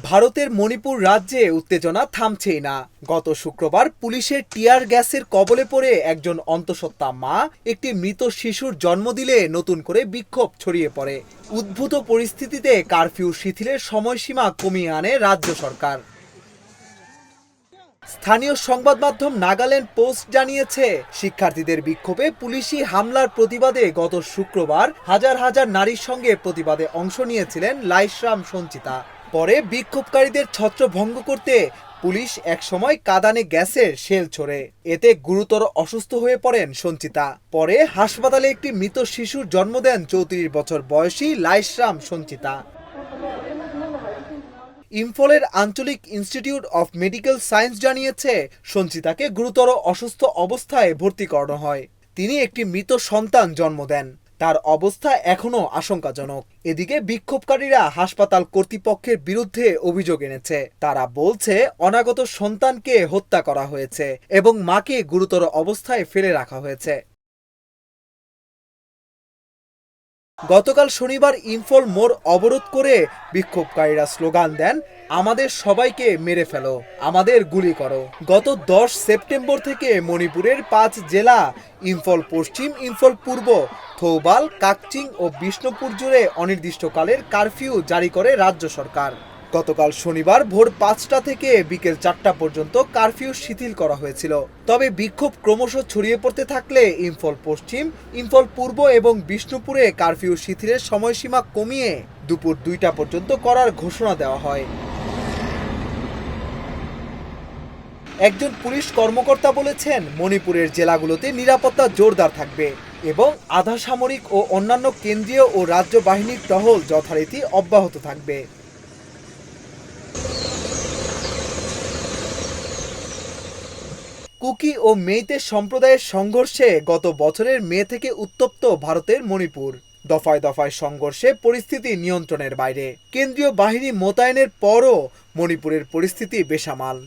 ভারতের মণিপুর রাজ্যে উত্তেজনা থামছেই না। গত শুক্রবার পুলিশের টিয়ার গ্যাসের কবলে পড়ে একজন অন্তঃসত্ত্বা মা একটি মৃত শিশুর জন্ম দিলে নতুন করে বিক্ষোভ ছড়িয়ে পড়ে। উদ্ভূত পরিস্থিতিতে কারফিউ শিথিলের সময়সীমা কমিয়ে আনে রাজ্য সরকার। স্থানীয় সংবাদ মাধ্যম নাগাল্যান্ড পোস্ট জানিয়েছে, শিক্ষার্থীদের বিক্ষোভে পুলিশি হামলার প্রতিবাদে গত শুক্রবার হাজার হাজার নারীর সঙ্গে প্রতিবাদে অংশ নিয়েছিলেন লাইসরাম সঞ্চিতা। পরে বিক্ষোভকারীদের ছত্রভঙ্গ করতে পুলিশ একসময় কাঁদানে গ্যাসের শেল ছোড়ে। এতে গুরুতর অসুস্থ হয়ে পড়েন সঞ্চিতা। পরে হাসপাতালে একটি মৃত শিশুর জন্ম দেন 34 বছর বয়সী লাইসরাম সঞ্চিতা। ইম্ফলের আঞ্চলিক ইনস্টিটিউট অফ মেডিকেল সায়েন্স জানিয়েছে, সঞ্চিতাকে গুরুতর অসুস্থ অবস্থায় ভর্তি করানো হয়। তিনি একটি মৃত সন্তান জন্ম দেন। তার অবস্থা এখনও আশঙ্কাজনক। এদিকে বিক্ষোভকারীরা হাসপাতাল কর্তৃপক্ষের বিরুদ্ধে অভিযোগ এনেছে। তারা বলছে, অনাগত সন্তানকে হত্যা করা হয়েছে এবং মাকে গুরুতর অবস্থায় ফেলে রাখা হয়েছে। গতকাল শনিবার ইম্ফল মোড় অবরোধ করে বিক্ষোভকারীরা স্লোগান দেন, আমাদের সবাইকে মেরে ফেলো, আমাদের গুলি করো। গত 10 সেপ্টেম্বর থেকে মণিপুরের 5 জেলা ইম্ফল পশ্চিম, ইম্ফল পূর্ব, থৌবাল, কাকচিং ও বিষ্ণুপুর জুড়ে অনির্দিষ্টকালের কারফিউ জারি করে রাজ্য সরকার। গতকাল শনিবার ভোর 5টা থেকে বিকেল 4টা পর্যন্ত কারফিউ শিথিল করা হয়েছিল। তবে বিক্ষোভ ক্রমশ ছড়িয়ে পড়তে থাকলে ইম্ফল পশ্চিম, ইম্ফল পূর্ব এবং বিষ্ণুপুরে কারফিউ শিথিলের সময়সীমা কমিয়ে দুপুর 2টা পর্যন্ত করার ঘোষণা দেওয়া হয়। একজন পুলিশ কর্মকর্তা বলেছেন, মণিপুরের জেলাগুলোতে নিরাপত্তা জোরদার থাকবে এবং আধা সামরিক ও অন্যান্য কেন্দ্রীয় ও রাজ্য বাহিনীর টহল যথারীতি অব্যাহত থাকবে। কুকি ও মেইতে সম্প্রদায়ের সংঘর্ষে গত বছরের মে থেকে উত্তপ্ত ভারতের মণিপুর। দফায় দফায় সংঘর্ষে পরিস্থিতি নিয়ন্ত্রণের বাইরে। কেন্দ্রীয় বাহিনী মোতায়েনের পরও মণিপুরের পরিস্থিতি বেসামাল।